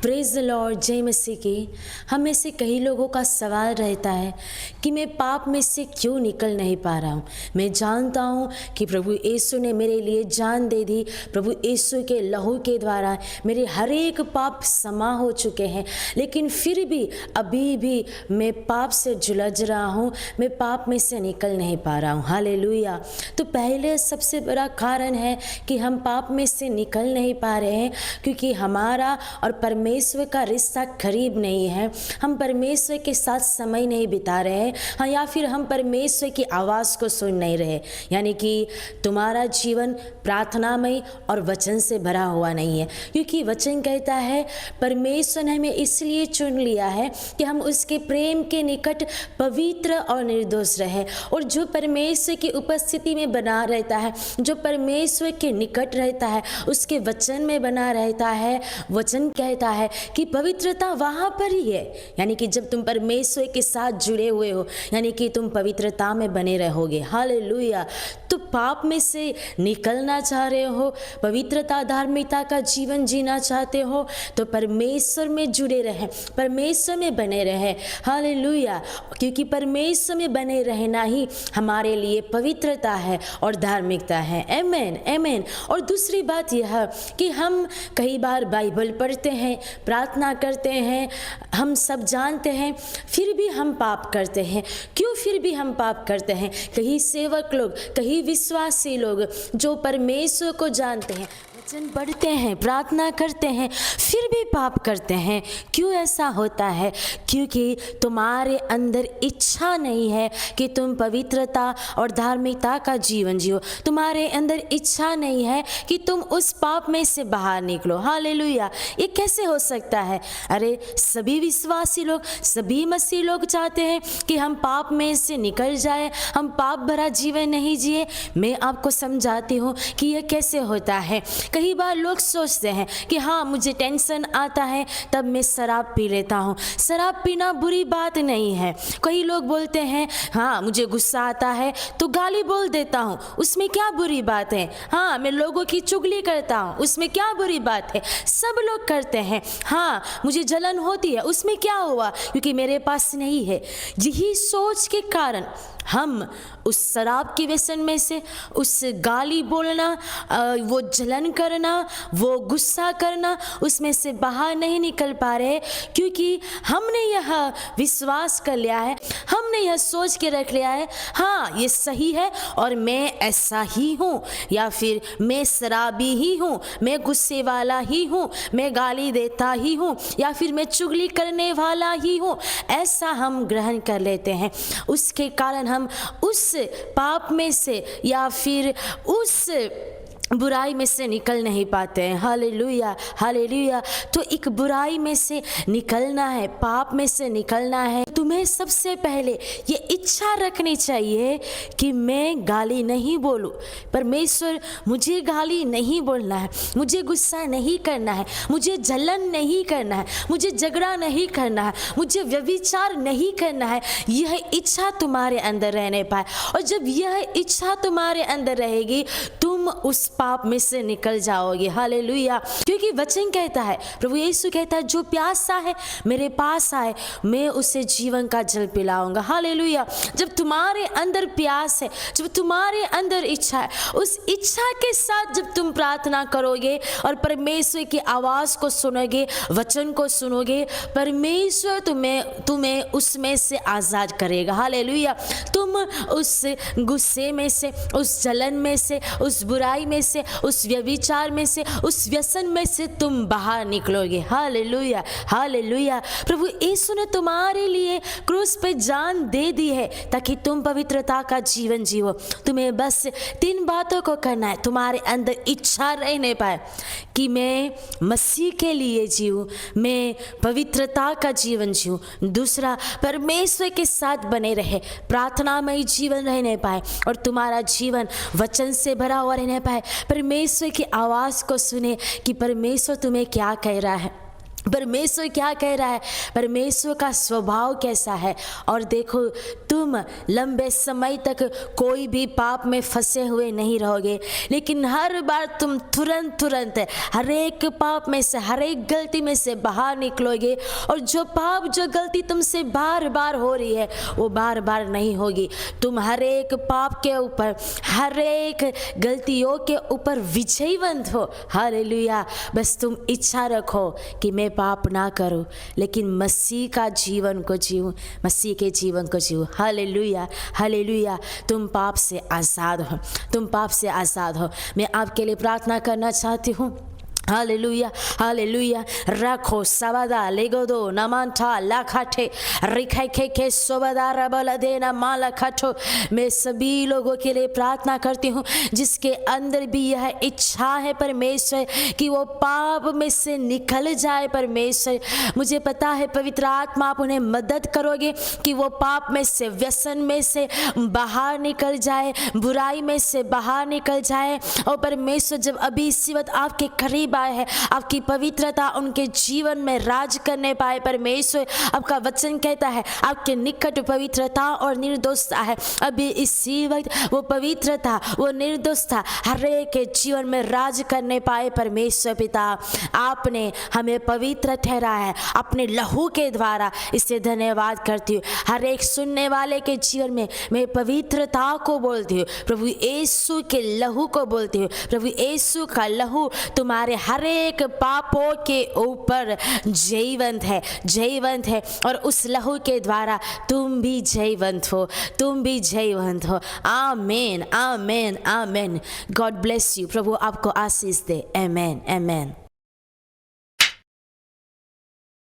Praise the Lord, जय मसीह की। हम में से कई लोगों का सवाल रहता है कि मैं पाप में से क्यों निकल नहीं पा रहा हूँ। मैं जानता हूँ कि प्रभु यीशु ने मेरे लिए जान दे दी। प्रभु यीशु के लहू के द्वारा मेरे हर एक पाप क्षमा हो चुके हैं, लेकिन फिर भी अभी भी मैं पाप से जुलझ रहा हूँ, मैं पाप में से निकल नहीं पा रहा हूँ। हालेलुया। तो पहले सबसे बड़ा कारण है कि हम पाप में से निकल नहीं पा रहे हैं क्योंकि हमारा और परमेश्वर का रिश्ता करीब नहीं है। हम परमेश्वर के साथ समय नहीं बिता रहे हैं, हाँ, या फिर हम परमेश्वर की आवाज़ को सुन नहीं रहे। यानी कि तुम्हारा जीवन प्रार्थनामय और वचन से भरा हुआ नहीं है, क्योंकि वचन कहता है परमेश्वर ने हमें इसलिए चुन लिया है कि हम उसके प्रेम के निकट पवित्र और निर्दोष रहे। और जो परमेश्वर की उपस्थिति में बना रहता है, जो परमेश्वर के निकट रहता है, उसके वचन में बना रहता है, वचन कहता है कि पवित्रता वहाँ पर ही है। यानी कि जब तुम परमेश्वर के साथ जुड़े हुए हो, यानी कि तुम पवित्रता में बने रहोगे। हालेलुया। तो पाप में से निकलना चाह रहे हो, पवित्रता धार्मिकता का जीवन जीना चाहते हो, तो परमेश्वर में जुड़े रहें, परमेश्वर में बने रहें। हालेलुया। क्योंकि परमेश्वर में बने रहना ही हमारे लिए पवित्रता है और धार्मिकता है। आमीन, आमीन। और दूसरी बात यह कि हम कई बार बाइबल पढ़ते हैं, प्रार्थना करते हैं, हम सब जानते हैं, फिर भी हम पाप करते हैं। क्यों फिर भी हम पाप करते हैं? कई सेवक लोग, कई विश्वासी लोग जो परमेश्वर को जानते हैं, वचन पढ़ते हैं, प्रार्थना करते हैं, फिर भी पाप करते हैं। क्यों ऐसा होता है? क्योंकि तुम्हारे अंदर इच्छा नहीं है कि तुम पवित्रता और धार्मिकता का जीवन जियो। तुम्हारे अंदर इच्छा नहीं है कि तुम उस पाप में से बाहर निकलो। हालेलुया। ये कैसे हो सकता है? अरे सभी विश्वासी लोग, सभी मसीह लोग चाहते हैं कि हम पाप में से निकल जाए, हम पाप भरा जीवन नहीं जिए। मैं आपको समझाती हूँ कि यह कैसे होता है। कई बार लोग सोचते हैं कि हाँ, मुझे टेंशन आता है तब मैं शराब पी लेता हूँ। शराब पीना बुरी बात नहीं है। कई लोग बोलते हैं हाँ, मुझे गुस्सा आता है तो गाली बोल देता हूँ, उसमें क्या बुरी बात है? हाँ, मैं लोगों की चुगली करता हूँ, उसमें क्या बुरी बात है? सब लोग करते हैं। हाँ, मुझे जलन होती है, उसमें क्या हुआ? क्योंकि मेरे पास नहीं है। यही सोच के कारण हम उस शराब के व्यसन में से, उस गाली बोलना, वो जलन करना, वो गुस्सा करना, उसमें से बाहर नहीं निकल पा रहे, क्योंकि हमने यह विश्वास कर लिया है, हमने यह सोच के रख लिया है हाँ, ये सही है और मैं ऐसा ही हूँ, या फिर मैं शराबी ही हूँ, मैं गुस्से वाला ही हूँ, मैं गाली देता ही हूँ, या फिर मैं चुगली करने वाला ही हूँ। ऐसा हम ग्रहण कर लेते हैं। उसके कारण हम उस पाप में से या फिर उस बुराई में से निकल नहीं पाते हैं। Hallelujah, hallelujah. तो एक बुराई में से निकलना है, पाप में से निकलना है, तुम्हें सबसे पहले ये इच्छा रखनी चाहिए कि मैं गाली नहीं बोलूं। परमेश्वर, मुझे गाली नहीं बोलना है, मुझे गुस्सा नहीं करना है, मुझे जलन नहीं करना है, मुझे झगड़ा नहीं करना है, मुझे व्यभिचार नहीं करना है। यह इच्छा तुम्हारे अंदर रहने पाए, और जब यह इच्छा तुम्हारे अंदर रहेगी, तुम उस पाप में से निकल जाओगे। हालेलुया। क्योंकि वचन कहता है, प्रभु यीशु कहता है, जो प्यासा है मेरे पास आए, मैं उसे जीवन का जल पिलाऊंगा। हालेलुया। जब तुम्हारे अंदर प्यास है, जब तुम्हारे अंदर इच्छा है, उस इच्छा के साथ जब तुम प्रार्थना करोगे और परमेश्वर की आवाज़ को सुनोगे, वचन को सुनोगे, परमेश्वर तुम्हें उसमें से आज़ाद करेगा। हालेलुया। तुम उस गुस्से में से, उस जलन में से, उस बुराई में से, उस व्यभिचार में से, उस व्यसन में से तुम बाहर निकलोगे। Hallelujah, hallelujah. प्रभु यीशु ने तुम्हारे लिए क्रूस पे जान दे दी है ताकि तुम पवित्रता का जीवन जियो। तुम्हें बस 3 बातों को करना है। तुम्हारे अंदर इच्छा रहने पाए कि मैं मसीह के लिए जीऊँ, मैं पवित्रता का जीवन जीऊँ। दूसरा, परमेश्वर के साथ बने रहे, प्रार्थनामय जीवन रहने पाए, और तुम्हारा जीवन वचन से भरा हुआ रहने पाए। परमेश्वर की आवाज़ को सुने कि परमेश्वर तुम्हें क्या कह रहा है। परमेश्वर क्या कह रहा है, परमेश्वर का स्वभाव कैसा है। और देखो, तुम लंबे समय तक कोई भी पाप में फंसे हुए नहीं रहोगे, लेकिन हर बार तुम तुरंत हर एक पाप में से, हर एक गलती में से बाहर निकलोगे। और जो पाप, जो गलती तुमसे बार बार हो रही है, वो बार बार नहीं होगी। तुम हर एक पाप के ऊपर, हर एक गलतियों के ऊपर विजयवंत हो। हालेलुया। बस तुम इच्छा रखो कि मैं पाप ना करूं, लेकिन मसीह का जीवन को जीऊं, मसीह के जीवन को जीऊं। Hallelujah, hallelujah. तुम पाप से आज़ाद हो, तुम पाप से आज़ाद हो। मैं आपके लिए प्रार्थना करना चाहती हूँ। Hallelujah, hallelujah. रखो सवादा लेगोदो नमांठा लाखाठे रिखे के सोबदा रबल देना माला खाठो। मैं सभी लोगों के लिए प्रार्थना करती हूँ जिसके अंदर भी यह इच्छा है परमेश्वर कि वो पाप में से निकल जाए। परमेश्वर, मुझे पता है पवित्र आत्मा आप उन्हें मदद करोगे कि वो पाप में से, व्यसन में से बाहर निकल जाए, बुराई में से बाहर निकल जाए। और परमेश्वर, जब अभी इसी वक्त आपके करीब आए हैं, आपकी पवित्रता उनके जीवन में राज करने पाए। परमेश्वर, आपका वचन कहता है आपके निकट पवित्रता और निर्दोषता है। अभी इसी वक्त वो पवित्रता, वो निर्दोषता हर एक के जीवन में राज करने पाए। परमेश्वर पिता, आपने हमें पवित्र ठहराया है अपने लहू के द्वारा, इससे धन्यवाद करती हूँ। हर एक सुनने वाले के जीवन में मैं पवित्रता को बोलती हूँ, प्रभु यीशु के लहू को बोलती हूँ। प्रभु यीशु का लहू तुम्हारे हर एक पापों के ऊपर जयवंत है, जयवंत है। और उस लहू के द्वारा तुम भी जयवंत हो, तुम भी जयवंत हो। आमीन, आमीन, आमीन। God bless you. प्रभु आपको आशीष दे। आमीन, आमीन।